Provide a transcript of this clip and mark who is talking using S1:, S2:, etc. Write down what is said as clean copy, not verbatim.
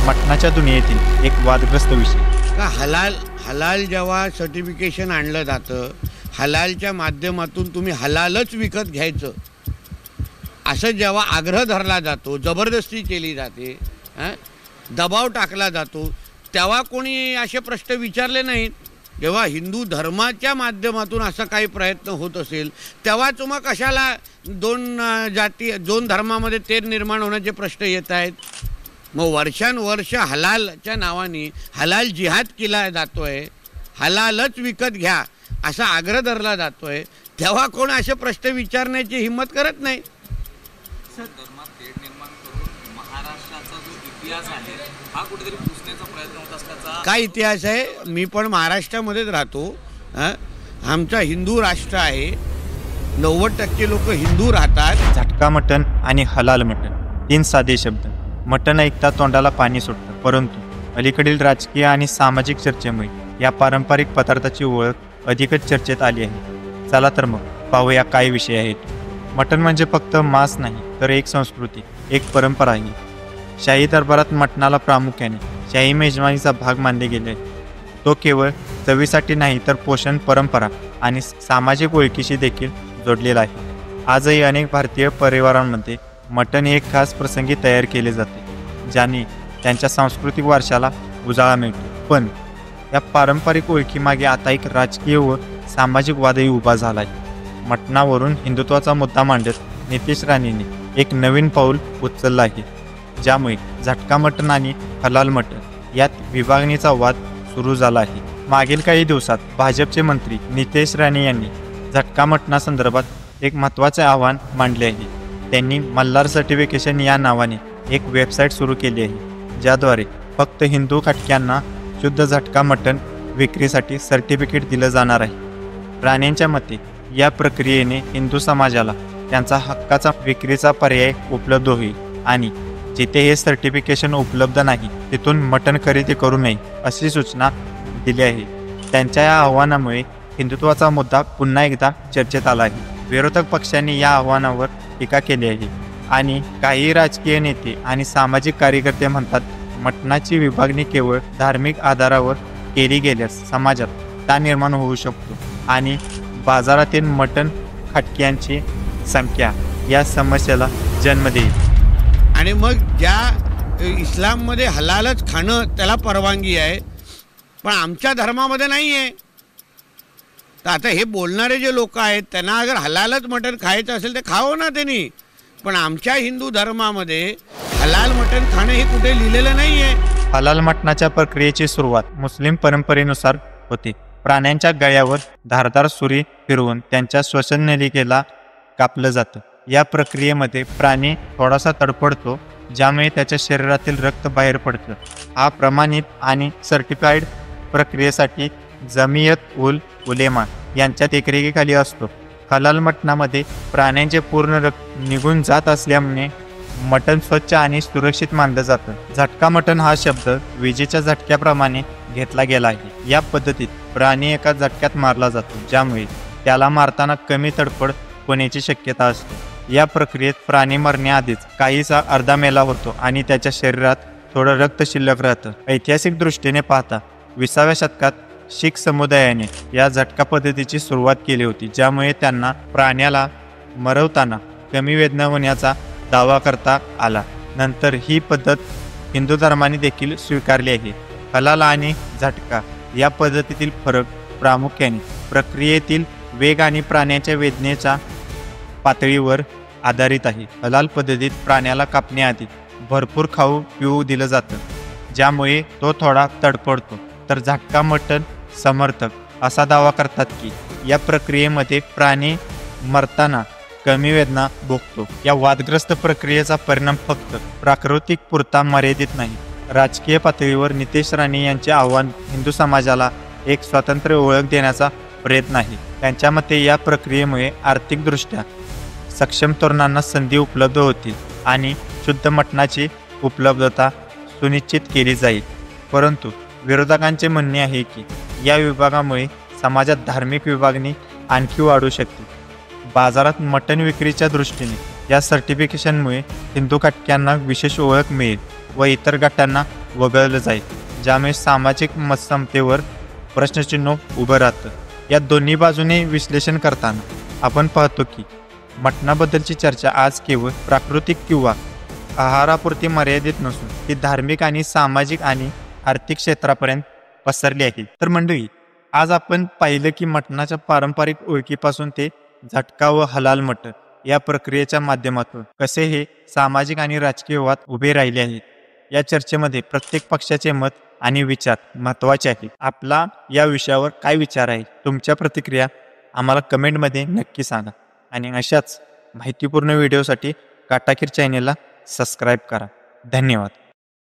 S1: मटणाच्या दुनियेतील एक वादग्रस्त विषय।
S2: का हलाल जेव्हा सर्टिफिकेशन आणलं जातं, हलालच्या माध्यमातून तुम्ही हलालच विकत घ्यायचं असं जेव्हा आग्रह धरला जातो, जबरदस्ती केली जाते, दबाव टाकला जातो, तेव्हा कोणी असे प्रश्न विचारले नाहीत। जेव्हा हिंदू धर्माच्या माध्यमातून असा काही प्रयत्न होत असेल तेव्हाच मग कशाला दोन धर्मामध्ये तेढ निर्माण होण्याचे प्रश्न येत आहेत। मग वर्षानुवर्ष हलालच्या नावाने हलाल जिहाद केला जातोय, हलालच विकत घ्या असा आग्रह धरला जातोय, तेव्हा कोण असे प्रश्न विचारण्याची हिंमत करत नाही।
S3: धर्मात तेढ निर्माण करून महाराष्ट्राचा जो इतिहास आहे हा कुठेतरी पुसण्याचा प्रयत्न होत असल्याचा
S2: काय इतिहास आहे? मी पण महाराष्ट्रामध्येच राहतो, आमचा हिंदू राष्ट्र आहे, 90% लोक हिंदू राहतात।
S1: झटका मटण आणि हलाल मटण 3 साधे शब्द। मटण ऐकता तोंडाला पाणी सुटतं, परंतु अलीकडील राजकीय आणि सामाजिक चर्चेमुळे या पारंपरिक पदार्थाची ओळख अधिकच चर्चेत आली आहे। चला तर मग पाहूया काय विषय आहेत। मटण म्हणजे फक्त मांस नाही, तर एक संस्कृती, एक परंपरा आहे। शाही दरबारात मटणाला प्रामुख्याने शाही मेजवानीचा भाग मानले गेले आहे। तो केवळ चवीसाठी नाही, तर पोषण, परंपरा आणि सामाजिक ओळखीशी देखील जोडलेला आहे। आजही अनेक भारतीय परिवारांमध्ये मटण हे खास प्रसंगी तयार केले जाते, ज्याने त्यांच्या सांस्कृतिक वारशाला उजाळा मिळतो। पण या पारंपरिक ओळखीमागे आता एक राजकीय व सामाजिक वादही उभा झाला आहे। मटणावरून हिंदुत्वाचा मुद्दा मांडत नितेश राणेंनी एक नवीन पाऊल उचललं आहे, ज्यामुळे झटका मटण आणि हलाल मटण यात विभागणीचा वाद सुरू झाला आहे। मागील काही दिवसात भाजपचे मंत्री नितेश राणे यांनी झटका मटणासंदर्भात एक महत्त्वाचे आव्हान मांडले आहे। त्यांनी मल्हार सर्टिफिकेशन या नावाने एक वेबसाईट सुरू केली आहे, ज्याद्वारे फक्त हिंदू खाटक्यांना शुद्ध झटका मटण विक्रीसाठी सर्टिफिकेट दिलं जाणार आहे। राणेंच्या मते या प्रक्रियेने हिंदू समाजाला त्यांचा हक्काचा विक्रीचा पर्याय उपलब्ध होईल आणि जिथे हे सर्टिफिकेशन उपलब्ध नाही तिथून मटण खरेदी करू नये अशी सूचना दिली आहे। त्यांच्या या आव्हानामुळे हिंदुत्वाचा मुद्दा पुन्हा एकदा चर्चेत आला आहे। विरोधक पक्षांनी या आव्हानावर टीका केली आहे आणि काही राजकीय नेते आणि सामाजिक कार्यकर्ते म्हणतात, मटणाची विभागणी केवळ धार्मिक आधारावर केली गेल्यास समाजात ताण निर्माण होऊ शकतो आणि बाजारातील मटण खाटक्यांची संख्या या समस्येला जन्म देईल।
S2: आणि मग ज्या इस्लाममध्ये हलालच खाणं त्याला परवानगी आहे, पण आमच्या धर्मामध्ये नाही आहे। तर आता हे बोलणारे जे लोक आहेत त्यांना अगर हलालच मटण खायचं असेल तर खावं ना त्यांनी, पण आमच्या हिंदू धर्मामध्ये हलाल मटण खाणं हे कुठे लिहिलेलं नाही आहे।
S1: हलाल मटणाच्या प्रक्रियेची सुरुवात मुस्लिम परंपरेनुसार होते। प्राण्यांच्या गळ्यावर धारदार सुरी फिरवून त्यांच्या श्वसननलिकेला कापलं जातं। या प्रक्रियेमध्ये प्राणी थोडासा तडफडतो, ज्यामुळे त्याच्या शरीरातील रक्त बाहेर पडतं। हा प्रमाणित आणि सर्टिफाईड प्रक्रियेसाठी जमियत उल उलेमा यांच्या देखरेखीखाली असतो। हलाल मटणामध्ये प्राण्यांचे पूर्ण रक्त निघून जात असल्यामुळे मटण स्वच्छ आणि सुरक्षित मानलं जातं। झटका मटण हा शब्द विजेच्या झटक्याप्रमाणे घेतला गेला आहे। या पद्धतीत प्राणी एका झटक्यात मारला जातो, ज्यामुळे त्याला मारताना कमी तडफड होण्याची शक्यता असते। या प्रक्रियेत प्राणी मरण्याआधीच काहीसा अर्धा मेला होतो आणि त्याच्या शरीरात थोडं रक्त शिल्लक राहतं। ऐतिहासिक दृष्टीने पाहता 20व्या शतकात शीख समुदायाने या झटका पद्धतीची सुरुवात केली होती, ज्यामुळे त्यांना प्राण्याला मरवताना कमी वेदना होण्याचा दावा करता आला। नंतर ही पद्धत हिंदू धर्माने देखील स्वीकारली आहे। हलाल आणि झटका या पद्धतीतील फरक प्रामुख्याने प्रक्रियेतील वेग आणि प्राण्याच्या वेदनेच्या पातळीवर आधारित आहे। हलाल पद्धतीत प्राण्याला कापण्याआधी भरपूर खाऊ पिऊ दिलं जातं, ज्यामुळे तो थोडा तडफडतो, तर झटका मटण समर्थक असा दावा करतात की या प्रक्रियेमध्ये प्राणी मरताना कमी वेदना भोगतो। या वादग्रस्त प्रक्रियेचा परिणाम फक्त प्राकृतिक पुरता मर्यादित नाही। राजकीय पातळीवर नितेश राणे यांचे आव्हान हिंदू समाजाला एक स्वतंत्र ओळख देण्याचा प्रयत्न आहे। त्यांच्या मते या प्रक्रियेमुळे आर्थिकदृष्ट्या सक्षम तरुणांना संधी उपलब्ध होतील आणि शुद्ध मटणाची उपलब्धता सुनिश्चित केली जाईल। परंतु विरोधकांचे म्हणणे आहे की या विभागामुळे समाजात धार्मिक विभागणी आणखी वाढू शकते। बाजारात मटण विक्रीच्या दृष्टीने या सर्टिफिकेशनमुळे हिंदू खाटक्यांना विशेष ओळख मिळेल व इतर गटांना वगळलं जाईल, ज्यामुळे सामाजिक मतसमतेवर प्रश्नचिन्ह उभं राहतं. या दोन्ही बाजूने विश्लेषण करताना आपण पाहतो की मटणाबद्दलची चर्चा आज केवळ प्राकृतिक किंवा आहारापुरती मर्यादित नसून ती धार्मिक आणि सामाजिक आणि आर्थिक क्षेत्रापर्यंत पसरली आहे. तर मंडळी, आज आपण पाहिलं की मटणाच्या पारंपरिक ओळखीपासून ते झटका व हलाल मटण या प्रक्रियेच्या माध्यमातून कसे हे सामाजिक आणि राजकीय वाद उभे राहिले आहेत. या चर्चेमध्ये प्रत्येक पक्षाचे मत आणि विचार महत्त्वाचे आहेत. आपला या विषयावर काय विचार आहे? तुमच्या प्रतिक्रिया आम्हाला कमेंटमध्ये नक्की सांगा आणि अशाच माहितीपूर्ण व्हिडिओसाठी काटाकीर चॅनेलला सबस्क्राईब करा. धन्यवाद.